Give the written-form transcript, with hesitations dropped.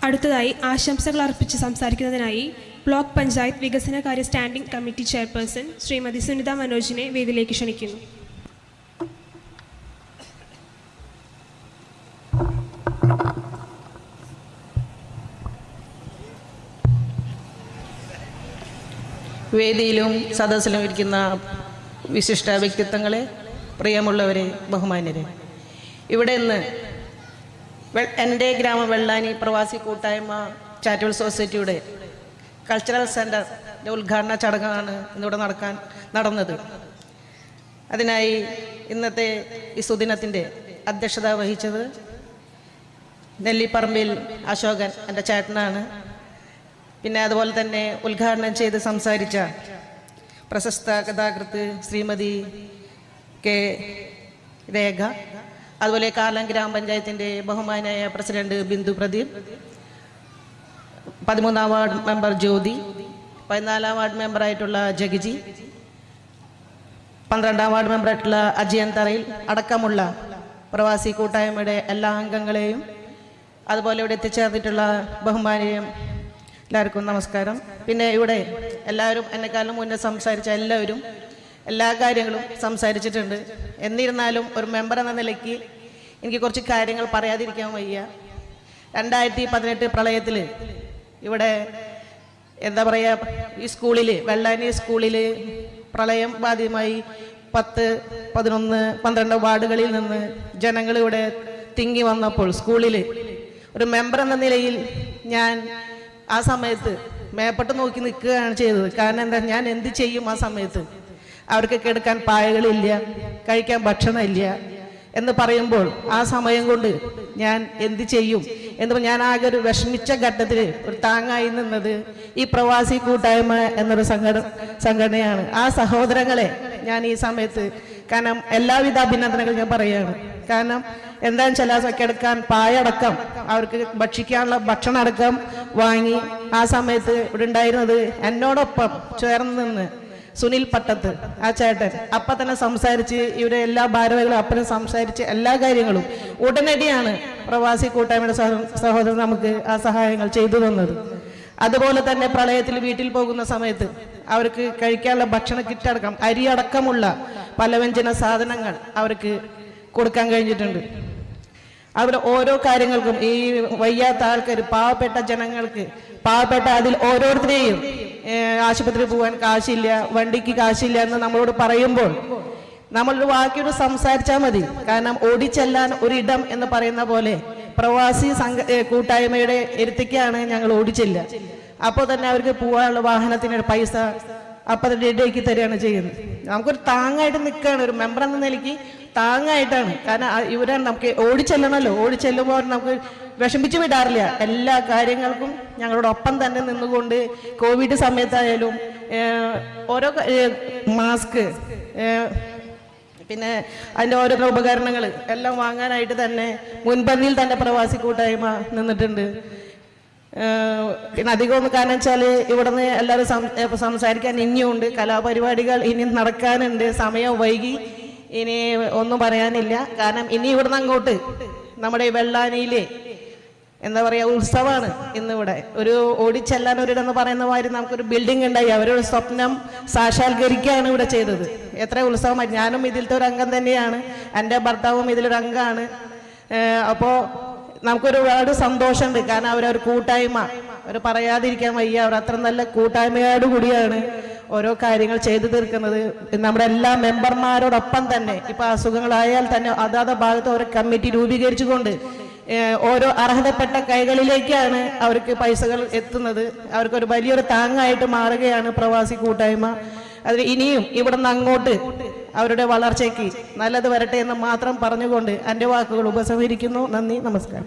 അടുത്തതായി ആശംസകൾ അർപ്പിച്ച് സംസാരിക്കുന്നതിനായി ബ്ലോക്ക് പഞ്ചായത്ത് വികസനകാര്യ standing committee chairperson Shrimati Sunitha മനോജിനെ വേദിയിലേക്ക് ക്ഷണിക്കുന്നു. വേദിയിലും സദസ്സിലും ഇരിക്കുന്ന വിശിഷ്ട വ്യക്തിത്വങ്ങളെ, പ്രിയമുള്ളവരെ, ബഹുമാന്യരെ, ഇവിടെ ഇന്ന് എൻ്റെ ഗ്രാമം വെള്ളാനി പ്രവാസി കൂട്ടായ്മ ചാരിറ്റബിൾ സൊസൈറ്റിയുടെ കൾച്ചറൽ സെൻ്ററിൻ്റെ ഉദ്ഘാടന ചടങ്ങാണ് ഇന്നിവിടെ നടന്നത്. അതിനായി ഇന്നത്തെ ഈ സുദിനത്തിൻ്റെ അധ്യക്ഷത വഹിച്ചത് നെല്ലിപ്പറമ്പിൽ അശോകൻ എൻ്റെ ചേട്ടനാണ്. പിന്നെ അതുപോലെ തന്നെ ഉദ്ഘാടനം ചെയ്ത് സംസാരിച്ച പ്രശസ്ത കഥാകൃത്ത് ശ്രീമതി കെ രേഖ, അതുപോലെ കാലം ഗ്രാമപഞ്ചായത്തിൻ്റെ ബഹുമാനായ പ്രസിഡന്റ് ബിന്ദു പ്രദീപ്, 13ാം വാർഡ് മെമ്പർ ജ്യോതി, 14ാം വാർഡ് മെമ്പറായിട്ടുള്ള ജഗിജി, 12ാം വാർഡ് മെമ്പറായിട്ടുള്ള അജിയൻ തറയിൽ അടക്കമുള്ള പ്രവാസി കൂട്ടായ്മയുടെ എല്ലാ അംഗങ്ങളെയും, അതുപോലെ ഇവിടെ എത്തിച്ചേർന്നിട്ടുള്ള ബഹുമാനിയും എല്ലാവർക്കും നമസ്കാരം. പിന്നെ ഇവിടെ എല്ലാവരും എന്നെക്കാളും മുന്നേ സംസാരിച്ച എല്ലാവരും എല്ലാ കാര്യങ്ങളും സംസാരിച്ചിട്ടുണ്ട്. എന്നിരുന്നാലും ഒരു മെമ്പർ എന്ന നിലയ്ക്ക് എനിക്ക് കുറച്ച് കാര്യങ്ങൾ പറയാതിരിക്കാൻ വയ്യ. 2018 പ്രളയത്തിൽ ഇവിടെ എന്താ പറയുക, ഈ സ്കൂളിൽ, വെള്ളാനി സ്കൂളിൽ പ്രളയം ബാധ്യമായി 10, 11, 12 വാർഡുകളിൽ നിന്ന് ജനങ്ങൾ ഇവിടെ തിങ്ങി വന്നപ്പോൾ സ്കൂളിൽ ഒരു മെമ്പർ എന്ന നിലയിൽ ഞാൻ ആ സമയത്ത് മേപ്പെട്ട് നോക്കി നിൽക്കുകയാണ് ചെയ്തത്. കാരണം എന്താ, ഞാൻ എന്ത് ചെയ്യും ആ സമയത്ത്? അവർക്ക് കിടക്കാൻ പായകളില്ല, കഴിക്കാൻ ഭക്ഷണമില്ല എന്ന് പറയുമ്പോൾ ആ സമയം കൊണ്ട് ഞാൻ എന്ത് ചെയ്യും എന്ന് ഞാൻ ആകെ ഒരു വിഷമിച്ച ഘട്ടത്തിൽ ഒരു താങ്ങായി നിന്നത് ഈ പ്രവാസി കൂട്ടായ്മ എന്നൊരു സംഘടനയാണ്. ആ സഹോദരങ്ങളെ ഞാൻ ഈ സമയത്ത്, കാരണം എല്ലാവിധ അഭിനന്ദനങ്ങളും ഞാൻ പറയുകയാണ്. കാരണം എന്താണെന്ന് വെച്ചാൽ കിടക്കാൻ പായടക്കം, അവർക്ക് ഭക്ഷിക്കാനുള്ള ഭക്ഷണം അടക്കം വാങ്ങി ആ സമയത്ത് ഇവിടെ ഉണ്ടായിരുന്നത് എന്നോടൊപ്പം ചേർന്ന് നിന്ന് സുനിൽ പട്ടത്ത് ആ ചേട്ടൻ അപ്പം തന്നെ സംസാരിച്ച്, ഇവിടെ എല്ലാ ഭാരവാഹികളും അപ്പം സംസാരിച്ച് എല്ലാ കാര്യങ്ങളും ഉടനടിയാണ് പ്രവാസി കൂട്ടായ്മയുടെ സഹോദരൻ നമുക്ക് ആ സഹായങ്ങൾ ചെയ്തു തന്നത്. അതുപോലെ തന്നെ പ്രളയത്തിൽ വീട്ടിൽ പോകുന്ന സമയത്ത് അവർക്ക് കഴിക്കാനുള്ള ഭക്ഷണ കിറ്റടക്കം, അരിയടക്കമുള്ള പലവ്യഞ്ജന സാധനങ്ങൾ അവർക്ക് കൊടുക്കാൻ കഴിഞ്ഞിട്ടുണ്ട്. അവർ ഓരോ കാര്യങ്ങൾക്കും ഈ വയ്യാത്ത ആൾക്കാർ, പാവപ്പെട്ട ജനങ്ങൾക്ക്, പാവപ്പെട്ട അതിൽ ഓരോരുത്തരെയും ആശുപത്രിയിൽ പോകാൻ കാശില്ല, വണ്ടിക്ക് കാശില്ല എന്ന് നമ്മളോട് പറയുമ്പോൾ നമ്മളൊരു വാക്കിയോട് സംസാരിച്ചാൽ മതി. കാരണം ഓടിച്ചെല്ലാൻ ഒരിടം എന്ന് പറയുന്ന പോലെ പ്രവാസി കൂട്ടായ്മയുടെ ഇരുത്തിക്കാണ് ഞങ്ങൾ ഓടിച്ചില്ല. അപ്പോൾ തന്നെ അവർക്ക് പോകാനുള്ള വാഹനത്തിന് പൈസ അപ്പം തന്നെ റെഡിയാക്കി തരികയാണ് ചെയ്യുന്നത്. നമുക്കൊരു താങ്ങായിട്ട് നിൽക്കുകയാണ്, ഒരു മെമ്പർ എന്ന നിലയ്ക്ക് താങ്ങായിട്ടാണ്. കാരണം ഇവരാണ് നമുക്ക് ഓടിച്ചെല്ലണമല്ലോ, ഓടിച്ചെല്ലുമ്പോൾ നമുക്ക് വിഷമിച്ച് വിടാറില്ല. എല്ലാ കാര്യങ്ങൾക്കും ഞങ്ങളോടൊപ്പം തന്നെ നിന്നുകൊണ്ട് കോവിഡ് സമയത്തായാലും ഓരോ മാസ്ക്, പിന്നെ അതിൻ്റെ ഓരോരോ ഉപകരണങ്ങൾ എല്ലാം വാങ്ങാനായിട്ട് തന്നെ മുൻപന്തിയിൽ തന്നെ പ്രവാസി കൂട്ടായ്മ നിന്നിട്ടുണ്ട്. പിന്നെ അധികമൊന്നും കാരണം വെച്ചാൽ ഇവിടുന്ന് എല്ലാവരും സംസാരിക്കാൻ ഇനിയുണ്ട്, കലാപരിപാടികൾ ഇനി നടക്കാനുണ്ട്, സമയം വൈകി, ഇനി ഒന്നും പറയാനില്ല. കാരണം ഇനി ഇവിടുന്ന് അങ്ങോട്ട് നമ്മുടെ വെള്ളാനിയിലെ എന്താ പറയുക, ഉത്സവമാണ് ഇന്നിവിടെ. ഒരു ഓടിച്ചെല്ലാൻ ഒരിടെന്ന് പറയുന്ന മാതിരി നമുക്കൊരു ബിൽഡിംഗ് ഉണ്ടായി, അവരുടെ സ്വപ്നം സാക്ഷാത്കരിക്കുകയാണ് ഇവിടെ ചെയ്തത്. എത്ര ഉത്സവമായി. ഞാനും ഇതിലത്തെ ഒരു അംഗം തന്നെയാണ്, എൻ്റെ ഭർത്താവും ഇതിലൊരു അംഗമാണ്. അപ്പോൾ നമുക്കൊരുപാട് സന്തോഷമുണ്ട്. കാരണം അവരൊരു കൂട്ടായ്മ, അവർ പറയാതിരിക്കാൻ വയ്യ, അവർ അത്ര നല്ല കൂട്ടായ്മയോട് കൂടിയാണ് ഓരോ കാര്യങ്ങൾ ചെയ്തു തീർക്കുന്നത്. നമ്മുടെ എല്ലാ മെമ്പർമാരോടൊപ്പം തന്നെ ഇപ്പം അസുഖങ്ങളായാൽ തന്നെ അതാത് ഭാഗത്ത് ഓരോ കമ്മിറ്റി രൂപീകരിച്ചുകൊണ്ട് ഓരോ അർഹതപ്പെട്ട കൈകളിലേക്കാണ് അവർക്ക് പൈസകൾ എത്തുന്നത്. അവർക്കൊരു വലിയൊരു താങ്ങായിട്ട് മാറുകയാണ് പ്രവാസി കൂട്ടായ്മ. അതിന് ഇനിയും ഇവിടെ നിന്ന് അങ്ങോട്ട് അവരുടെ വളർച്ചയ്ക്ക് നല്ലത് വരട്ടെ എന്ന് മാത്രം പറഞ്ഞുകൊണ്ട് എൻ്റെ വാക്കുകൾ ഉപസംഹരിക്കുന്നു. നന്ദി, നമസ്കാരം.